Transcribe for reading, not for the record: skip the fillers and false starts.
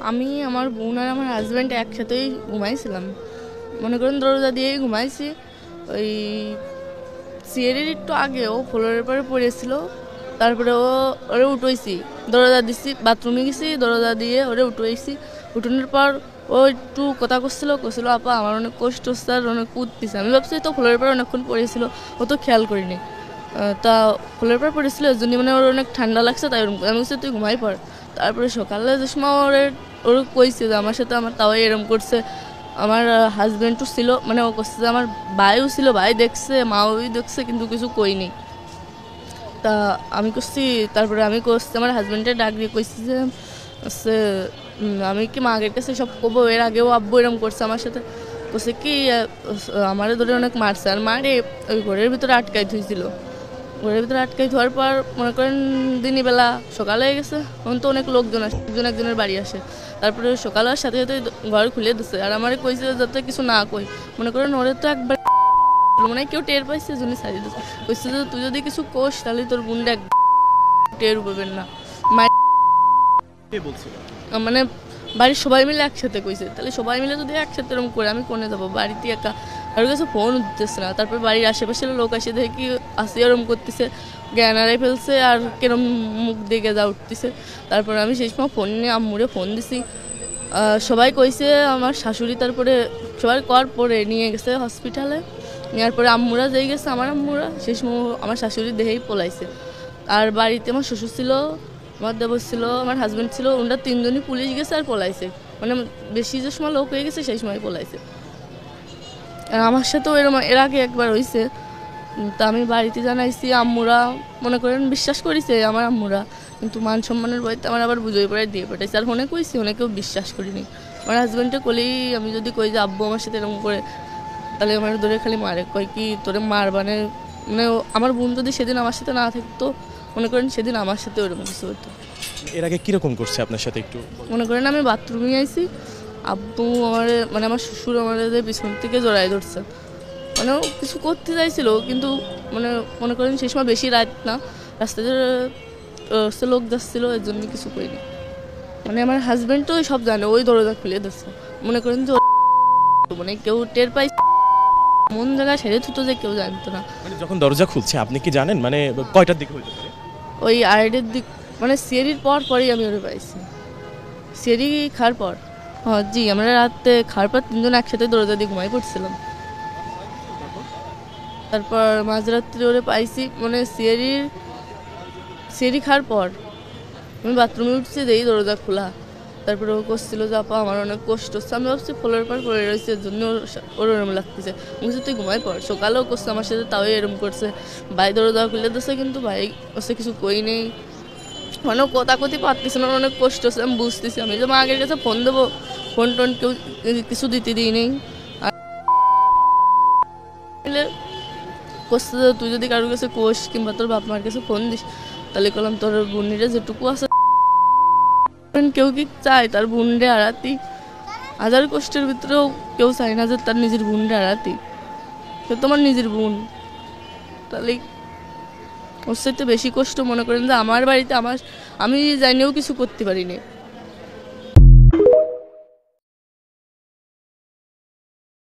আমি আমার বোন আর আমার হাজব্যান্ড একসাথেই ঘুমাইছিলাম, মনে করেন দরজা দিয়েই ঘুমাইছি। ওই সিঁড়ির একটু আগে ও ফ্লোরের পরে পড়েছিল, তারপরে ওরে উঠেছি, দরজা দিছি, বাথরুমে গেছি, দরজা দিয়ে ওরে উঠেছি। উঠানোর পর ও একটু কথা করছিল আপা আমার অনেক কষ্ট হচ্ছে আর অনেক উঠতেছে। আমি ভাবছি তো ফ্লোরের পর অনেকক্ষণ পড়েছিল, ও তো খেয়াল করিনি। তা ফ্লোরের পর পড়েছিল এর জন্য মানে ওর অনেক ঠান্ডা লাগছে, তাই আমি বলছি তুই ঘুমাই পড়। তারপরে সকালে যে সময় ওর কইছে যে আমার সাথে আমার তাও এরম করছে। আমার হাজব্যান্ডও ছিল, মানে ও করছে যে আমার ভাইও ছিল, ভাই দেখছে, মাও দেখছে, কিন্তু কিছু কইনি। তা আমি করছি, তারপরে আমি করছি আমার হাজব্যান্ডের ডাক দিয়ে কইছি যে আমি কি মাগের কাছে সব কবো, এর আগেও আব্বু এরম করছে আমার সাথে। করছে কি আমারে ধরে অনেক মারছে, আর মারে ওই ঘরের ভিতরে আটকাই থুইছিল। ঘরের ভিতরে আটকাই ধোয়ার পর মনে করেন দিনই বেলা সকালে হয়ে গেছে, তখন তো অনেক লোকজন আসে, একজনের বাড়ি আসে। তারপরে সকালের সাথে সাথে ঘর খুলে দিচ্ছে, আর আমারে কইছে যাতে কিছু না কই। মনে করেন ওরে তো একবার মানে কেউ টের পাইছে জন্য ছাড়িয়ে দিচ্ছে। কইছে যে তুই যদি কিছু কোস তাহলে তোর বোনটা টের পাবেন না। মানে বাড়ির সবাই মিলে একসাথে কইছে, তাহলে সবাই মিলে যদি একসাথে এরকম করে আমি কোনে যাবো, বাড়িতে একা, আর কাছে ফোন উঠতেছে না। তারপর বাড়ির আশেপাশের লোক আসে দেখে কি আসি ওরম করতেছে, জ্ঞান হারাই ফেলছে আর কেরম মুখ দিকে যা উঠতেছে। তারপর আমি সেই সময় ফোন নিয়ে আম্মুরে ফোন দিছি, সবাই কইছে আমার শাশুড়ি, তারপরে সবাই কর পরে নিয়ে গেছে হসপিটালে। নেওয়ার পরে আম্মুরা যেই গেছে, আমার আম্মুরা সেই সময় আমার শাশুড়ি দেহেই পলাইছে। আর বাড়িতে আমার শ্বশুর ছিল, আমার দেবর ছিল, আমার হাজব্যান্ড ছিল, ওনারা তিনজনই পুলিশ গেছে আর পলাইছে। মানে বেশি যে সময় লোক হয়ে গেছে সেই সময় পলাইছে। আর আমার সাথেও এরকম এর আগে একবার হয়েছে। তা আমি বাড়িতে জানাইছি, আম্মুরা মনে করেন বিশ্বাস করেছে আমার আম্মুরা, কিন্তু মান সম্মানের বইতে আমার আবার বুঝোই পড়ে দিয়ে পাঠাইছে। আর ফোনে কইছি, অনেকেও বিশ্বাস করিনি। আমার হাজব্যান্ডে কলেই আমি যদি কই যে আব্বু আমার সাথে এরকম করে, তাহলে আমার ধরে খালি মারে, কয় কি তোরে মার মানে আমার বোন যদি সেদিন আমার সাথে না থাকতো, মনে করেন সেদিন আমার সাথে ওরকম কিছু হতো। এর আগে কিরকম করছে আপনার সাথে একটু মনে করেন আমি বাথরুমে আইছি, আব্বু আমার মানে আমার শ্বশুর আমাদের পিছন থেকে জড়াই ধরছে, মানে ও কিছু করতে চাইছিল, কিন্তু মনে করেন সেই সময় বেশি রাত না, রাস্তাতে লোক যাচ্ছিল, এর জন্য কিছু করিনি। মানে আমার হাজব্যান্ড তো সব জানে, ওই দরজা খুলে দিচ্ছে। মনে করেন যে মানে কেউ টের পাই মন জায়গায় সেরে থুতো যে কেউ জানতো না। মানে যখন দরজা খুলছে আপনি কি জানেন মানে কয়টার দিকে হইতে পারে? ওই আড়াইটের দিক, মানে সিঁড়ির পরই আমি ওরে পাইছি, সিঁড়ি খাওয়ার পর। হ্যাঁ জি, আমরা রাতে খাওয়ার পর তিনজন একসাথে দরজা দিয়ে ঘুমাই পড়ছিলাম। তারপর মাঝরাত্রি ওরে পাইছি, মানে সিঁড়ি খাওয়ার পর আমি বাথরুমে উঠছি, যেই দরজা খোলা। তারপরে ও করছিল যে আপা আমার অনেক কষ্ট হচ্ছে। আমি ভাবছি ফ্লোরের পর পড়ে রয়েছে, এর জন্য ওর ওরম লাগতেছে। বলছি তুই ঘুমাই পড়। সকালেও করছে আমার সাথে, তাও এরম করছে। ভাই দরজা খুলে দিচ্ছে, কিন্তু ভাই ওসে কিছু কই নেই, মানে কথা কথি পারতেছে না, অনেক কষ্ট হচ্ছে। আমি বুঝতেছি, আমি যে মা আগের কাছে ফোন দেবো, ফোন টোন কেউ কিছু দিতে দিই নেই। আর করছে যে তুই যদি কারোর কাছে কোষ কিংবা তোর বাপ মার কাছে ফোন দিস, তাহলে করলাম তোর বোনিরা যেটুকু আছে, কেউ কি চায় তার বোনরে হারাতি? হাজার কষ্টের ভিতরেও কেউ চায় না যে তার নিজের বোনরে হারাতি। সে তোমার নিজের বোন, তাহলে ওর সাথে বেশি কষ্ট মনে করেন যে আমার বাড়িতে আমি জানিও কিছু করতে পারিনি।